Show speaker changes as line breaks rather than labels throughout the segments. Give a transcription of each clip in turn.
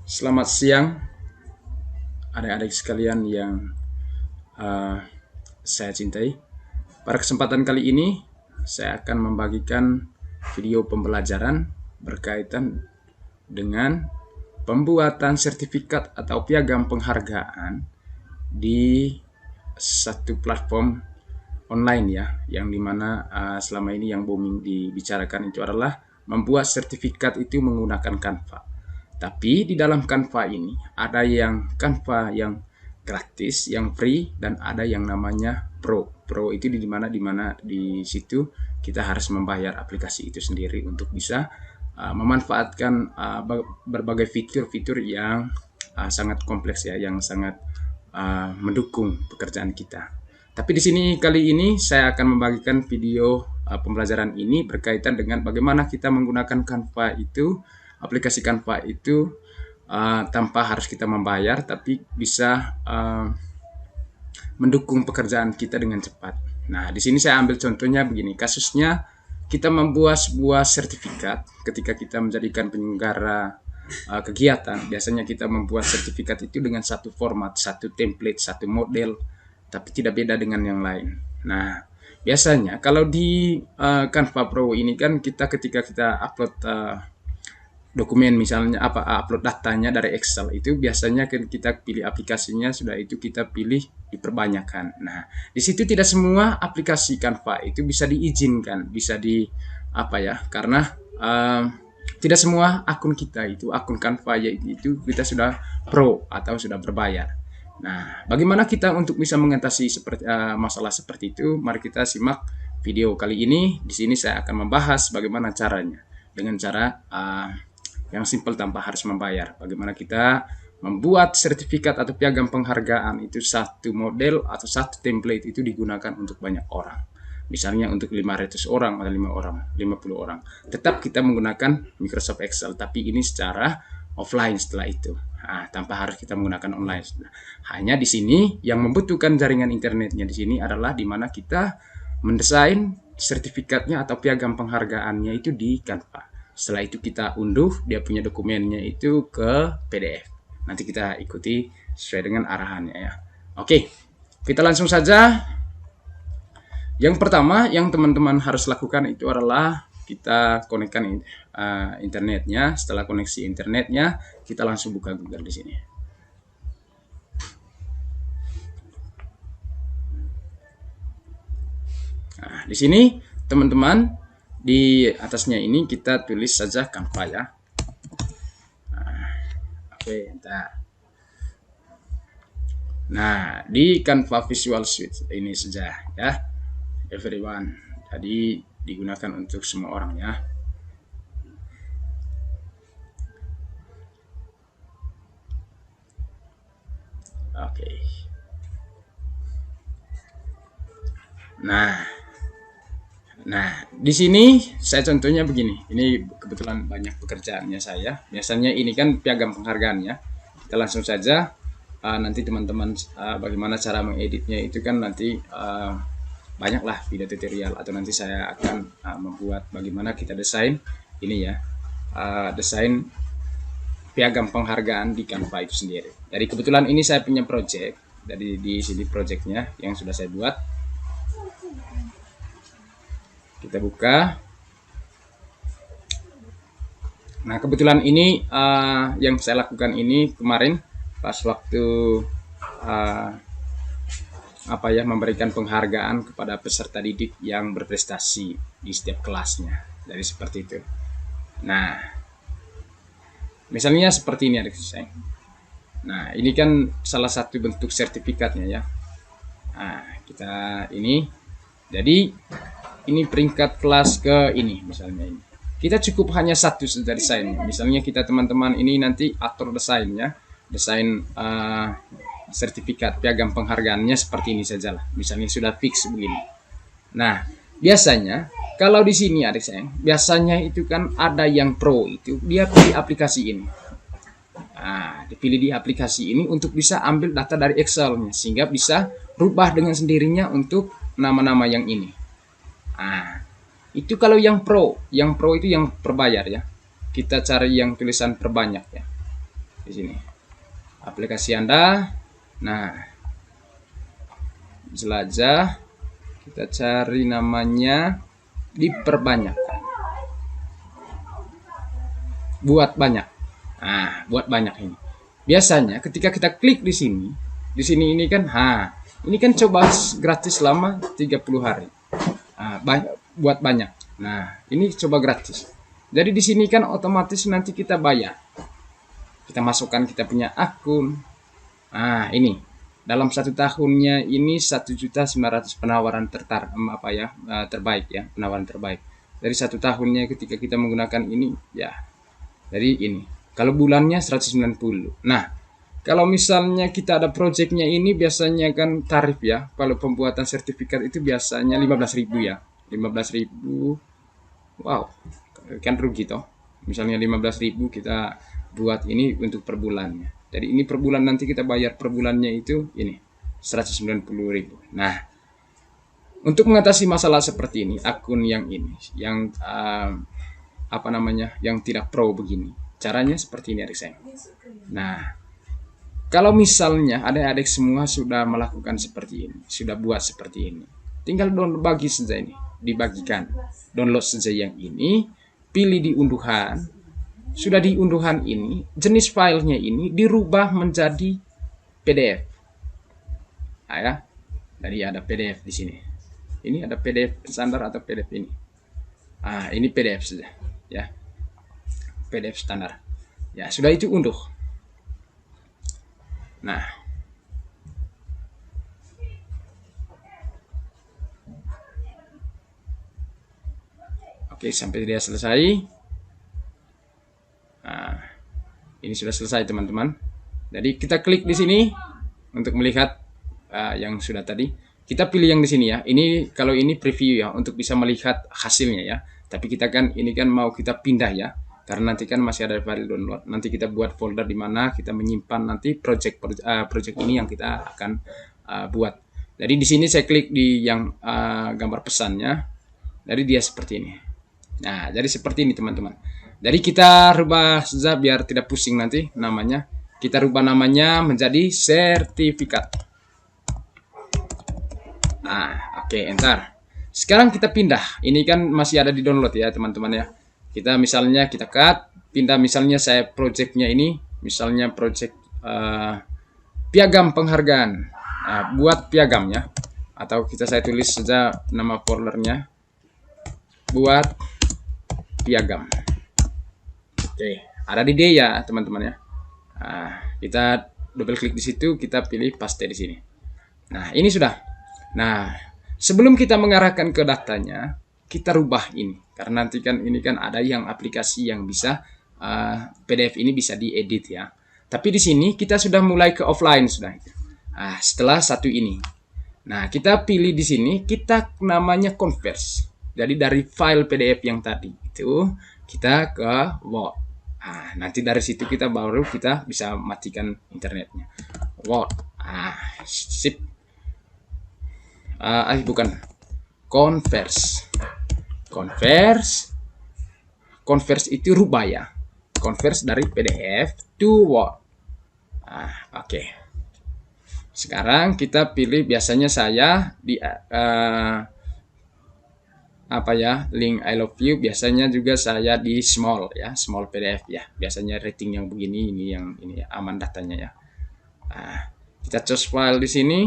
Selamat siang, adik-adik sekalian yang uh, saya cintai. Pada kesempatan kali ini, saya akan membagikan video pembelajaran berkaitan dengan pembuatan sertifikat atau piagam penghargaan di satu platform online ya, yang dimana selama ini yang booming dibicarakan itu adalah membuat sertifikat itu menggunakan Canva. Tapi di dalam Canva ini ada yang Canva yang gratis, yang free, dan ada yang namanya Pro. Pro itu di mana di situ kita harus membayar aplikasi itu sendiri untuk bisa memanfaatkan berbagai fitur-fitur yang sangat kompleks ya, yang sangat mendukung pekerjaan kita. Tapi di sini kali ini saya akan membagikan video pembelajaran ini berkaitan dengan bagaimana kita menggunakan Canva itu, aplikasi Canva itu tanpa harus kita membayar, tapi bisa mendukung pekerjaan kita dengan cepat. Nah, di sini saya ambil contohnya begini. Kasusnya kita membuat sebuah sertifikat ketika kita menjadikan penyelenggara kegiatan. Biasanya kita membuat sertifikat itu dengan satu format, satu template, satu model, tapi tidak beda dengan yang lain. Nah, biasanya kalau di Canva Pro ini kan ketika kita upload dokumen, misalnya upload datanya dari Excel, itu biasanya kan kita pilih aplikasinya, sudah itu kita pilih diperbanyakkan. Nah, di situ tidak semua aplikasi Canva itu bisa diizinkan, bisa karena tidak semua akun kita itu, akun Canva itu kita sudah pro atau sudah berbayar. Nah, bagaimana kita untuk bisa mengatasi masalah seperti itu? Mari kita simak video kali ini. Di sini saya akan membahas bagaimana caranya dengan cara yang simpel tanpa harus membayar. Bagaimana kita membuat sertifikat atau piagam penghargaan itu satu model atau satu template itu digunakan untuk banyak orang. Misalnya untuk 500 orang atau 5 orang, 50 orang. Tetap kita menggunakan Microsoft Excel, tapi ini secara offline setelah itu. Tanpa harus kita menggunakan online. Hanya di sini yang membutuhkan jaringan internetnya di sini adalah di mana kita mendesain sertifikatnya atau piagam penghargaannya itu di Canva. Setelah itu kita unduh dia punya dokumennya itu ke PDF. Nanti kita ikuti sesuai dengan arahannya ya. Oke, kita langsung saja. Yang pertama yang teman-teman harus lakukan itu adalah kita konekkan internetnya. Setelah koneksi internetnya, kita langsung buka Google di sini. Nah, di sini teman-teman, di atasnya ini kita tulis saja Canva ya. Nah, di Canva Visual Suite ini saja ya, everyone. Jadi digunakan untuk semua orang ya. Oke. Nah, di sini saya contohnya begini. Ini kebetulan banyak pekerjaannya saya. Biasanya ini kan piagam penghargaannya. Kita langsung saja. Nanti teman-teman bagaimana cara mengeditnya itu kan nanti banyaklah video tutorial, atau nanti saya akan membuat bagaimana kita desain ini ya, desain piagam penghargaan di Canva itu sendiri. Jadi kebetulan ini saya punya project, dari di sini projectnya yang sudah saya buat. Kita buka. Nah, kebetulan ini yang saya lakukan ini kemarin pas waktu memberikan penghargaan kepada peserta didik yang berprestasi di setiap kelasnya. Jadi seperti itu. Nah, misalnya seperti ini adik saya. Nah, ini kan salah satu bentuk sertifikatnya ya. Nah, kita ini. Jadi ini peringkat kelas ke ini misalnya ini. Kita cukup hanya satu saja desain. Misalnya kita teman-teman ini nanti atur desainnya, desain sertifikat piagam penghargaannya seperti ini saja lah. Misalnya sudah fix begini. Nah, biasanya kalau di sini adik sayang, biasanya itu kan ada yang pro itu dia pilih aplikasi ini. Nah, dipilih di aplikasi ini untuk bisa ambil data dari Excel-nya sehingga bisa rubah dengan sendirinya untuk nama-nama yang ini. Nah, itu kalau yang pro itu yang berbayar ya. Kita cari yang tulisan perbanyak ya. di sini aplikasi Anda. Nah, jelajah, kita cari namanya, diperbanyak, buat banyak. Nah, buat banyak ini. Biasanya ketika kita klik di sini ini kan, ini kan coba gratis selama 30 hari. Buat banyak. Nah, ini coba gratis. Jadi di sini kan otomatis nanti kita bayar. Kita masukkan kita punya akun. Nah, ini dalam 1 tahunnya ini 1.900.000 penawaran terbaik ya, penawaran terbaik. Dari 1 tahunnya ketika kita menggunakan ini ya. Jadi ini. Kalau bulannya 190. Nah, kalau misalnya kita ada projectnya ini biasanya kan tarif ya. Kalau pembuatan sertifikat itu biasanya 15.000 ya. 15.000. Wow, kan rugi toh. Misalnya 15.000 kita buat ini untuk per bulannya. Jadi ini per bulan nanti kita bayar per bulannya itu ini 190.000. Nah, untuk mengatasi masalah seperti ini, akun yang ini, yang yang tidak pro begini, caranya seperti ini adik saya. Nah, kalau misalnya adik-adik semua sudah melakukan seperti ini, sudah buat seperti ini, tinggal bagi saja ini, dibagikan, download saja yang ini, pilih di unduhan. Sudah di unduhan ini, jenis filenya ini dirubah menjadi PDF. Nah, ya. Jadi ada PDF di sini. Ini ada PDF standar atau PDF ini. Ini PDF saja, ya. PDF standar. Ya, sudah itu unduh. Nah, oke, sampai dia selesai. Nah, ini sudah selesai teman-teman. Jadi kita klik di sini untuk melihat yang sudah tadi. Kita pilih yang di sini ya. Ini kalau ini preview ya, untuk bisa melihat hasilnya ya. Tapi kita kan ini kan mau kita pindah ya, karena nanti kan masih ada file download. Nanti kita buat folder di mana kita menyimpan nanti project ini yang kita akan buat. Jadi di sini saya klik di yang gambar pesannya. Jadi dia seperti ini. Nah, jadi seperti ini teman-teman. Jadi kita rubah saja biar tidak pusing nanti namanya. Kita rubah namanya menjadi sertifikat. Nah, oke, enter. Sekarang kita pindah. Ini kan masih ada di download ya teman-teman ya. Kita misalnya kita cut, pindah misalnya saya projectnya ini, misalnya project piagam penghargaan. Buat piagam ya. Atau saya tulis saja nama foldernya. Buat piagam. Oke, ada di D ya teman-teman ya. Kita double klik di situ, kita pilih paste di sini. Nah, ini sudah. Nah, sebelum kita mengarahkan ke datanya, kita rubah ini. Karena nanti kan ini kan ada yang aplikasi yang bisa PDF ini bisa diedit ya. Tapi di sini kita sudah mulai ke offline sudah. Setelah satu ini. Nah, kita pilih di sini, kita namanya converse. Jadi dari file PDF yang tadi itu kita ke Word. Nanti dari situ kita baru kita bisa matikan internetnya. Word. Sip. Bukan. Converse. Converse itu rubah ya. Converse dari PDF to Word. Oke. Sekarang kita pilih, biasanya saya di link I love you, biasanya juga saya di small ya, small PDF ya. Biasanya rating yang begini ini yang ini ya, aman datanya ya. Kita choose file di sini.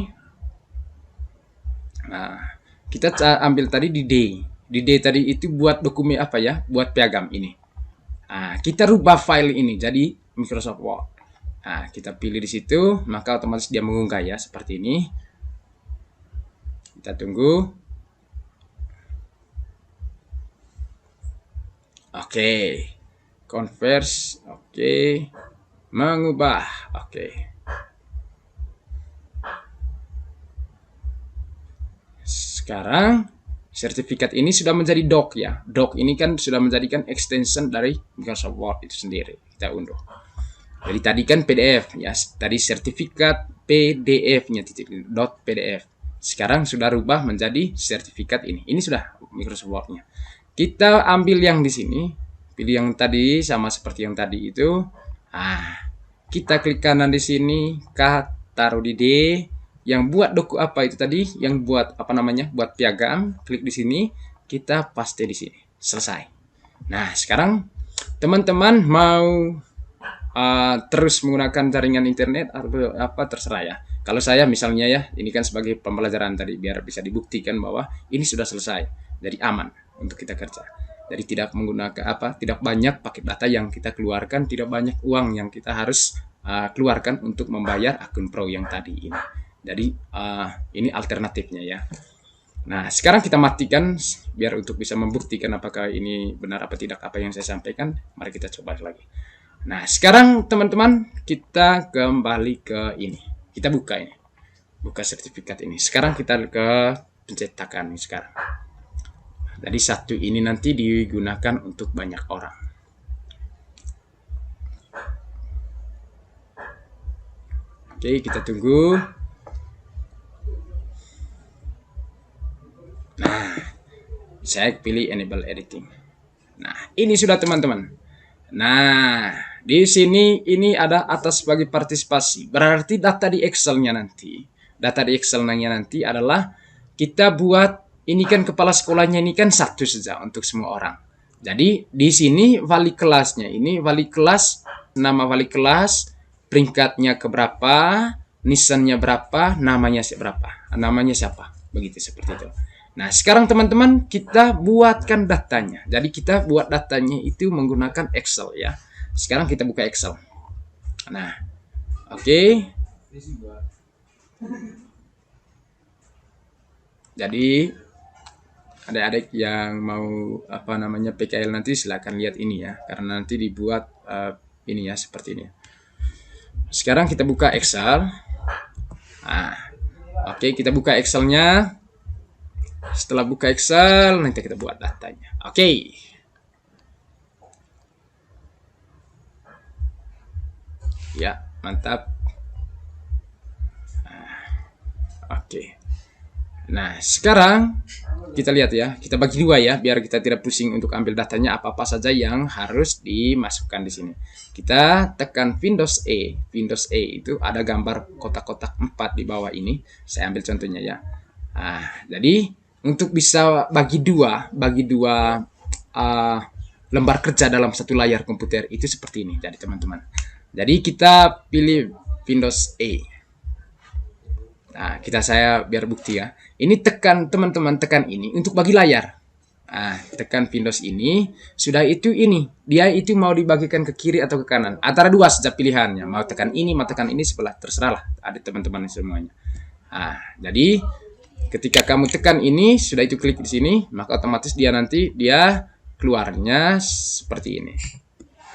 Nah, kita ambil tadi di D. Di D tadi itu buat dokumen apa ya? Buat piagam ini. Kita rubah file ini jadi Microsoft Word. Kita pilih di situ, maka otomatis dia mengunggah ya seperti ini. Kita tunggu. Oke. Converse, oke. Mengubah, oke. Sekarang sertifikat ini sudah menjadi doc ya. Doc ini kan sudah menjadikan extension dari Microsoft Word itu sendiri. Kita unduh. Jadi tadi kan PDF ya. Tadi sertifikat PDF-nya .pdf. Sekarang sudah rubah menjadi sertifikat ini. Ini sudah Microsoft Word-nya. Kita ambil yang di sini, pilih yang tadi sama seperti yang tadi itu. kita klik kanan di sini, K taruh di D. Yang buat doku apa itu tadi? Yang buat apa namanya? Buat piagam, klik di sini, kita paste di sini. Selesai. Nah, sekarang teman-teman mau terus menggunakan jaringan internet atau apa terserah ya. Kalau saya misalnya ya, ini kan sebagai pembelajaran tadi biar bisa dibuktikan bahwa ini sudah selesai, jadi aman untuk kita kerja. Jadi tidak menggunakan tidak banyak paket data yang kita keluarkan, tidak banyak uang yang kita harus keluarkan untuk membayar akun Pro yang tadi ini. Jadi ini alternatifnya ya. Nah, sekarang kita matikan biar untuk bisa membuktikan apakah ini benar apa tidak apa yang saya sampaikan. Mari kita coba lagi. Nah, sekarang teman-teman kita kembali ke ini. Kita buka ini. Buka sertifikat ini. Sekarang kita ke pencetakan ini sekarang. Jadi satu ini nanti digunakan untuk banyak orang. Oke, kita tunggu. Nah, saya pilih enable editing. Nah, ini sudah teman-teman. Nah, di sini ini ada atas bagi partisipasi. Berarti data di Excel-nya nanti. Data di Excel-nya nanti adalah kita buat. Ini kan kepala sekolahnya ini kan satu saja untuk semua orang. Jadi di sini wali kelasnya ini wali kelas, nama wali kelas, peringkatnya keberapa, nisannya berapa, namanya siapa, begitu seperti itu. Nah sekarang teman-teman kita buatkan datanya. Jadi kita buat datanya itu menggunakan Excel ya. Sekarang kita buka Excel. Nah, oke. Jadi adik-adik yang mau PKL nanti silahkan lihat ini ya, karena nanti dibuat ini ya seperti ini. Sekarang kita buka Excel. Nah, oke, kita buka Excelnya. Setelah buka Excel, nanti kita buat datanya. Oke. Ya, mantap. Oke. Nah, sekarang kita lihat ya, kita bagi dua ya, biar kita tidak pusing untuk ambil datanya apa-apa saja yang harus dimasukkan di sini. Kita tekan Windows E. Windows E itu ada gambar kotak-kotak 4 di bawah ini. Saya ambil contohnya ya. Nah, jadi untuk bisa bagi dua lembar kerja dalam satu layar komputer itu seperti ini. Jadi teman-teman. Jadi kita pilih Windows E. Nah, saya biar bukti ya. Ini teman-teman tekan ini untuk bagi layar. Nah, tekan Windows ini, sudah itu ini. Dia itu mau dibagikan ke kiri atau ke kanan. Antara dua saja pilihannya. Mau tekan ini, mau tekan ini sebelah. Terserahlah ada teman-teman semuanya. Nah, jadi ketika kamu tekan ini, sudah itu klik di sini, maka otomatis dia keluarnya seperti ini.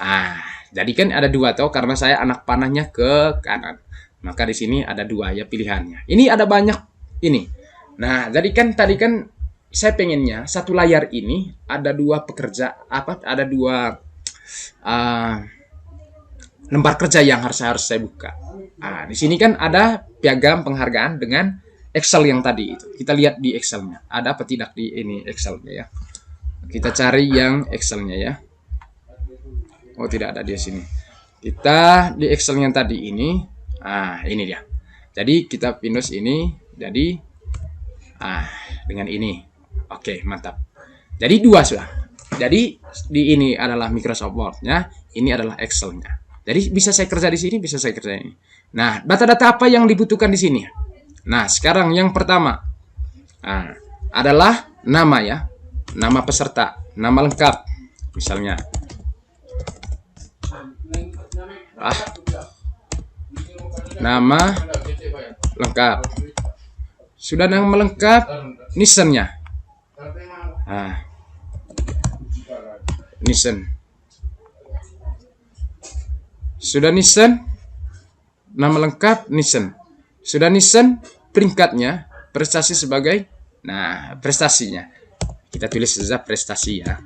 Nah, jadi kan ada dua toh karena saya anak panahnya ke kanan. Maka di sini ada dua ya pilihannya. Ini ada banyak ini. Nah, jadi kan tadi kan saya pengennya satu layar ini ada dua pekerja ada dua lembar kerja yang harus saya buka. Nah, di sini kan ada piagam penghargaan dengan Excel yang tadi itu. Kita lihat di Excelnya. Ada apa tidak di ini Excelnya ya. Kita cari yang Excelnya ya. Oh, tidak ada di sini. Kita di Excel yang tadi ini. Nah, ini dia. Jadi kita Windows ini jadi dengan ini. Oke, mantap. Jadi dua sudah. Jadi di ini adalah Microsoft Word-nya, ini adalah Excel-nya. Jadi bisa saya kerja di sini, bisa saya kerja ini. Nah, data-data apa yang dibutuhkan di sini? Nah, sekarang yang pertama adalah nama ya. Nama peserta, nama lengkap. Misalnya nama lengkap. Sudah nama lengkap, nisennya. Nisen. Sudah nisen, nama lengkap nisen. Sudah nisen, peringkatnya, prestasi sebagai, prestasinya. Kita tulis saja prestasi ya.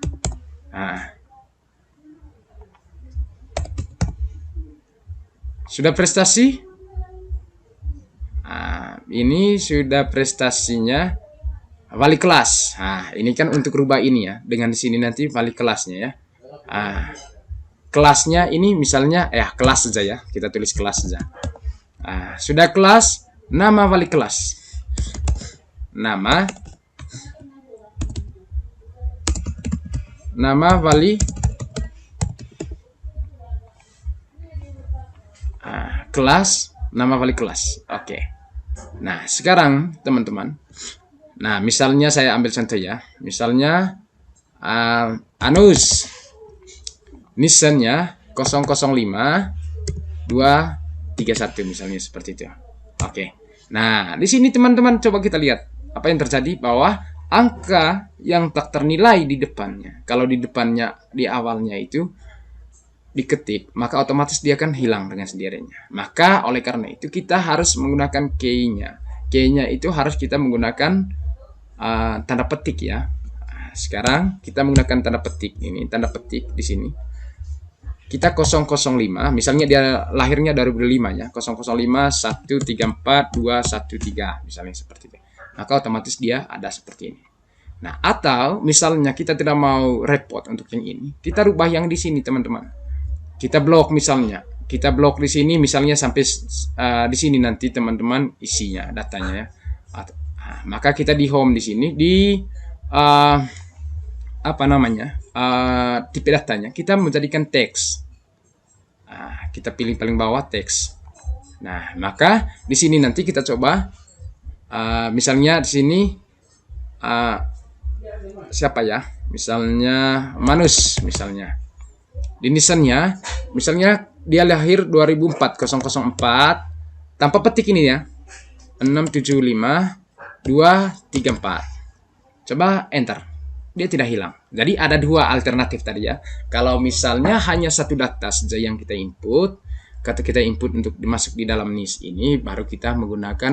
Sudah prestasi? Ini sudah prestasinya wali kelas. Ini kan untuk rubah ini ya. Dengan di sini nanti wali kelasnya ya. kelasnya ini misalnya kelas saja ya, kita tulis kelas saja. Nah, sudah kelas, nama wali kelas, nama wali kelas, nama wali kelas. Oke. Nah, sekarang teman-teman, nah misalnya saya ambil contoh ya, misalnya Anus, nisennya 005 231 misalnya seperti itu. Oke. Nah, di sini teman-teman coba kita lihat apa yang terjadi, bahwa angka yang tak ternilai di depannya, kalau di depannya di awalnya itu diketik, maka otomatis dia akan hilang dengan sendirinya. Maka oleh karena itu kita harus menggunakan key-nya. Key-nya itu harus kita menggunakan tanda petik ya. Sekarang kita menggunakan tanda petik ini, tanda petik di sini. Kita 005, misalnya dia lahirnya 2005 ya, 005 134 213 misalnya seperti itu. Maka otomatis dia ada seperti ini. Nah, atau misalnya kita tidak mau repot untuk yang ini, kita rubah yang di sini teman-teman. Kita blok misalnya, kita blok di sini misalnya sampai di sini nanti teman-teman isinya datanya ya. Maka kita di home di sini di apa namanya, tipe datanya kita menjadikan teks. Kita pilih paling bawah teks. Nah, maka di sini nanti kita coba misalnya di sini siapa ya, misalnya Manus misalnya. Di nisannya misalnya dia lahir 2004 004 tanpa petik ini ya, 675 234. Coba enter, dia tidak hilang. Jadi ada dua alternatif tadi ya. Kalau misalnya hanya satu data saja yang kita input, kata kita input untuk dimasuk di dalam NIS ini, baru kita menggunakan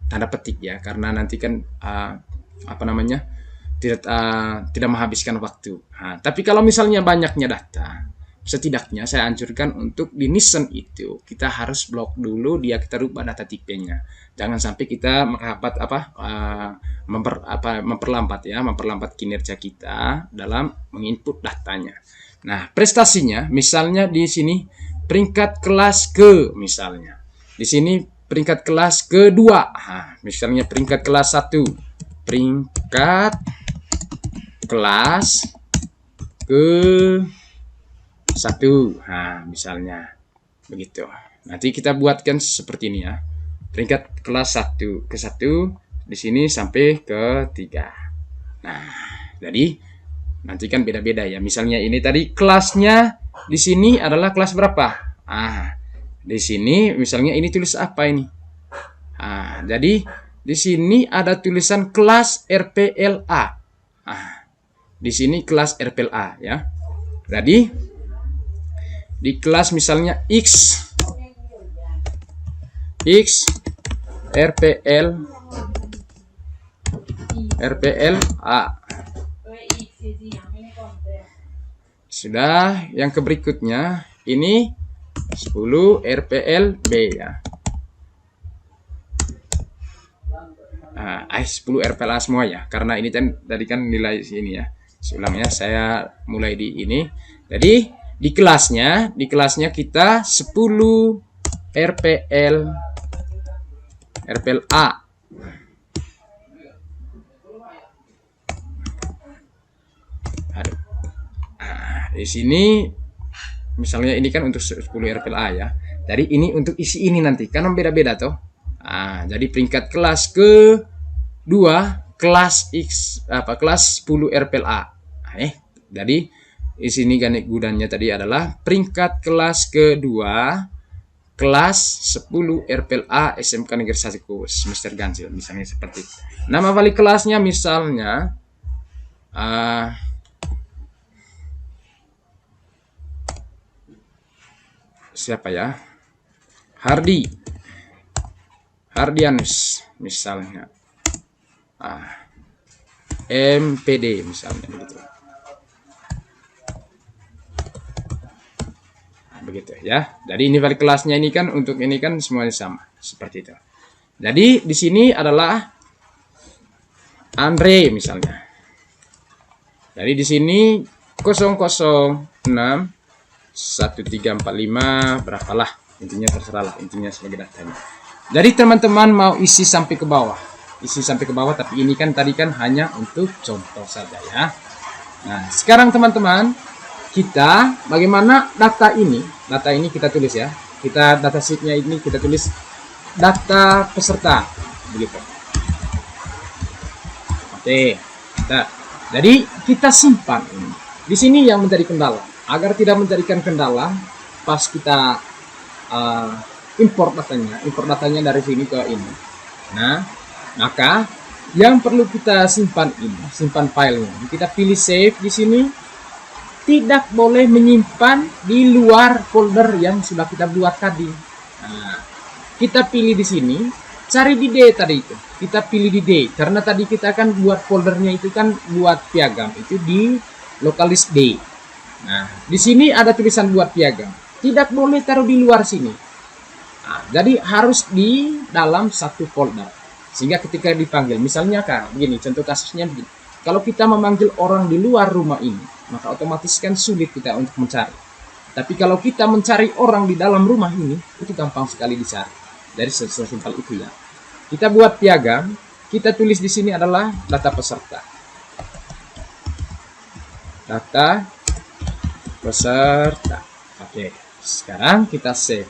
tanda petik ya, karena nanti kan apa namanya, tidak menghabiskan waktu. Tapi kalau misalnya banyaknya data, setidaknya saya anjurkan untuk di Nisan itu kita harus blok dulu dia, kita rubah data tipenya. Jangan sampai kita menghambat memperlambat kinerja kita dalam menginput datanya. Nah, prestasinya misalnya di sini peringkat kelas ke, misalnya di sini peringkat kelas kedua, misalnya peringkat kelas 1, peringkat kelas ke 1, misalnya begitu. Nanti kita buatkan seperti ini ya, peringkat kelas 1 ke 1 di sini sampai ke 3. Nah, jadi nanti kan beda-beda ya. Misalnya ini tadi kelasnya di sini adalah kelas berapa? Di sini misalnya ini tulis apa ini? Jadi di sini ada tulisan kelas RPLA. Di sini kelas RPLA ya. Jadi di kelas misalnya X RPLA. Sudah, yang ke berikutnya ini 10 RPLB ya. 10 RPLA semua ya, karena ini kan tadi kan nilai sini ya. Seulangnya saya mulai di ini. Jadi di kelasnya kita 10 RPLA. Di sini misalnya ini kan untuk 10 RPLA ya. Jadi ini untuk isi ini nanti kan beda-beda toh. Jadi peringkat kelas ke 2 kelas X kelas 10 RPLA. Jadi di sini ganik gudanya tadi adalah peringkat kelas kedua kelas 10 RPLA SMK Negeri 1 Semester Ganjil, misalnya seperti itu. Nama wali kelasnya misalnya siapa ya, Hardianus misalnya, MPD misalnya begitu. Begitu ya. Jadi ini wali kelasnya ini kan untuk ini kan semuanya sama seperti itu. Jadi di sini adalah Andre misalnya. Jadi di sini 006 1345 berapalah, intinya terserah lah, intinya sebagai datanya. Jadi teman-teman mau isi sampai ke bawah, tapi ini kan tadi kan hanya untuk contoh saja ya. Nah sekarang teman-teman, kita bagaimana data ini kita tulis ya, kita data sheetnya ini kita tulis data peserta begitu. Oke, jadi kita simpan ini. Di sini yang menjadi kendala, agar tidak menjadikan kendala pas kita import datanya dari sini ke ini. Nah, maka yang perlu kita simpan ini, simpan filenya. Kita pilih save di sini. Tidak boleh menyimpan di luar folder yang sudah kita buat tadi. Nah, kita pilih di sini, cari di D tadi itu. Kita pilih di D karena tadi kita kan buat foldernya itu kan buat piagam itu di lokalis D. Nah, di sini ada tulisan buat piagam. Tidak boleh taruh di luar sini. Nah, jadi harus di dalam satu folder. Sehingga ketika dipanggil, misalnya kan begini, contoh kasusnya begini. Kalau kita memanggil orang di luar rumah ini, maka otomatis kan sulit kita untuk mencari. Tapi kalau kita mencari orang di dalam rumah ini, itu gampang sekali dicari. Dari sesimpel itu ya. Kita buat piagam, kita tulis di sini adalah data peserta. Data peserta. Oke, sekarang kita save.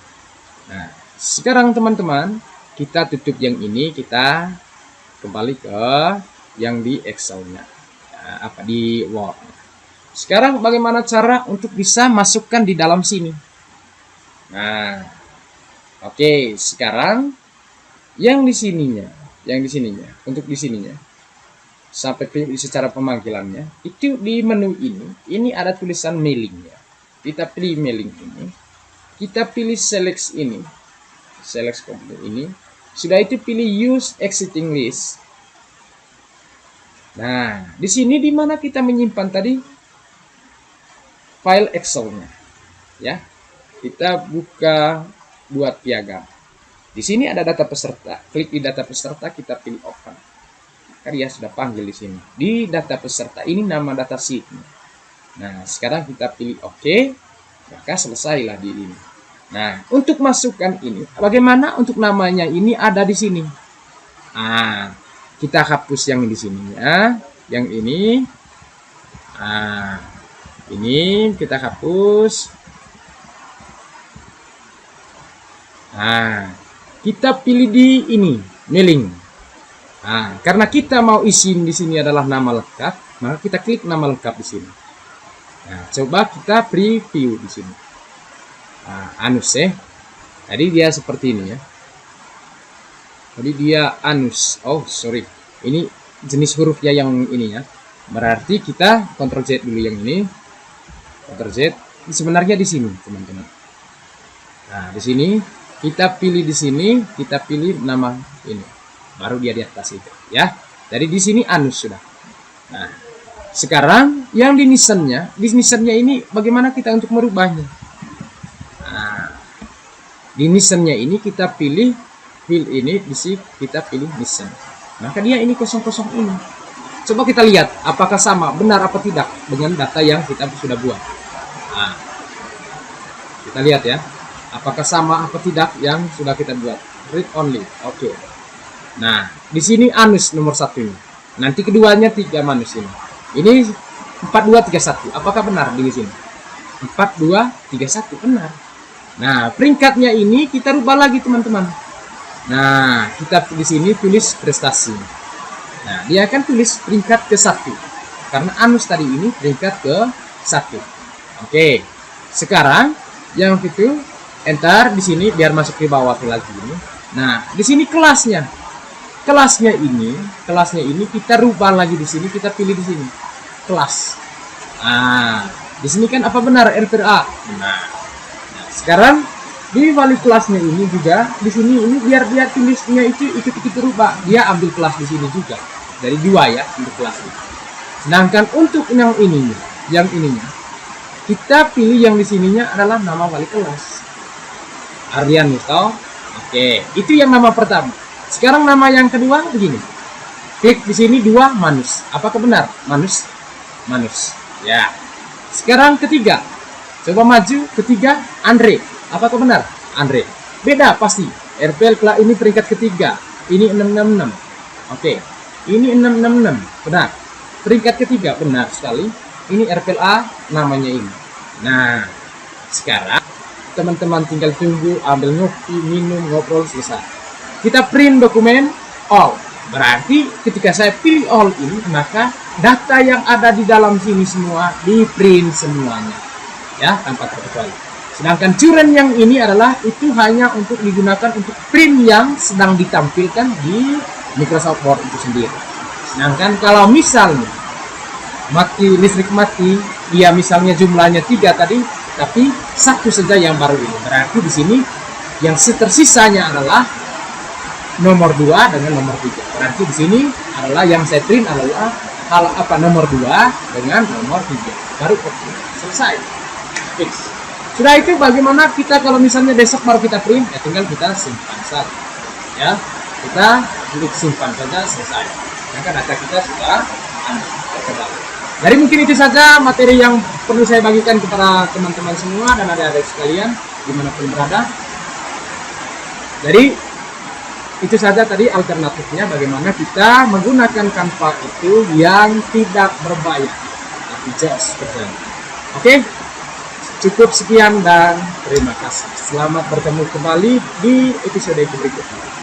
Nah, sekarang teman-teman, kita tutup yang ini, kita kembali ke yang di Excel-nya. Nah, di Word. Sekarang bagaimana cara untuk bisa masukkan di dalam sini? Nah, oke, sekarang yang di sininya, untuk di sininya, sampai secara pemanggilannya, itu di menu ini ada tulisan mailing ya. Kita pilih mailing ini, kita pilih select ini, select complete ini, sudah itu pilih use existing list. Nah, di sini di mana kita menyimpan tadi file Excel-nya, ya. Kita buka buat piagam. Di sini ada data peserta. Klik di data peserta, kita pilih open. Maka dia sudah panggil di sini. Di data peserta ini nama data sheet-nya. Nah, sekarang kita pilih OK, maka selesailah di ini. Nah, untuk masukkan ini, bagaimana untuk namanya ini ada di sini? Nah, kita hapus yang di sini ya, yang ini. Nah, ini kita hapus. Nah, kita pilih di ini, mailing. Nah, karena kita mau isi di sini adalah nama lengkap, maka kita klik nama lengkap di sini. Nah, coba kita preview di sini. Nah, anus ya. Jadi dia seperti ini ya. Jadi dia anus. Oh, sorry. Ini jenis hurufnya yang ini ya. Berarti kita Ctrl Z dulu yang ini. Ctrl Z. Ini sebenarnya di sini, teman-teman. Nah, di sini kita pilih di sini, kita pilih nama ini. Baru dia di atas itu, ya. Jadi di sini anus sudah. Nah, sekarang yang di nisennya ini bagaimana kita untuk merubahnya? Nah, di nisennya ini kita pilih fill ini, di sini kita pilih nisen. Maka dia ini kosong-kosong ini. Coba kita lihat apakah sama, benar apa tidak dengan data yang kita sudah buat. Nah, kita lihat ya, apakah sama apa tidak yang sudah kita buat. Read only, oke. Nah, di sini anus nomor 1 ini. Nanti keduanya 3 manus ini. Ini 4231. Apakah benar di sini? 4231 benar. Nah, peringkatnya ini kita rubah lagi teman-teman. Nah, kita di sini tulis prestasi. Nah, dia akan tulis peringkat ke-1. Karena anus tadi ini peringkat ke-1. Oke. Sekarang yang itu enter di sini biar masuk ke bawah lagi ini. Nah, di sini kelasnya. Kelasnya ini kita rubah lagi di sini, kita pilih di sini. Kelas. Nah, di sini kan apa benar RPA? Nah, sekarang di value kelasnya ini juga di sini ini biar dia tulisnya itu ikut-ikut berubah. Dia ambil kelas di sini juga. Dari 2 ya untuk kelasnya. Sedangkan untuk yang ininya kita pilih yang di sininya adalah nama wali kelas. Ardian Musto. Oke, itu yang nama pertama. Sekarang nama yang kedua begini. Klik di sini 2 manus. Apakah benar? Manus. Ya. Sekarang ketiga. Coba maju ketiga, Andre. Apakah benar? Andre. Beda pasti. RPL Kla ini peringkat ketiga. Ini 666. Oke. Ini 666. Benar. Peringkat ketiga, benar sekali. Ini RPL A namanya ini. Nah, sekarang teman-teman tinggal tunggu, ambil ngopi, minum, ngobrol, selesai. Kita print dokumen all. Berarti ketika saya pilih all ini, maka data yang ada di dalam sini semua di print semuanya, ya, tanpa terkecuali. Sedangkan curen yang ini adalah itu hanya untuk digunakan untuk print yang sedang ditampilkan di Microsoft Word itu sendiri. Sedangkan kalau misalnya listrik mati, ya misalnya jumlahnya 3 tadi, tapi satu saja yang baru ini. Berarti di sini yang tersisanya adalah nomor 2 dengan nomor 3. Berarti di sini adalah yang saya print adalah nomor 2 dengan nomor 3. Baru oke. Selesai. Fix. Sudah itu bagaimana kita kalau misalnya besok baru kita print, ya tinggal kita simpan saja. Ya, kita klik simpan saja, selesai. Maka data kita sudah terkendali. Jadi mungkin itu saja materi yang perlu saya bagikan kepada teman-teman semua dan adik-adik sekalian dimanapun berada. Jadi itu saja tadi alternatifnya bagaimana kita menggunakan Canva itu yang tidak berbayar, tapi just berjalan. Oke, cukup sekian dan terima kasih. Selamat bertemu kembali di episode berikutnya.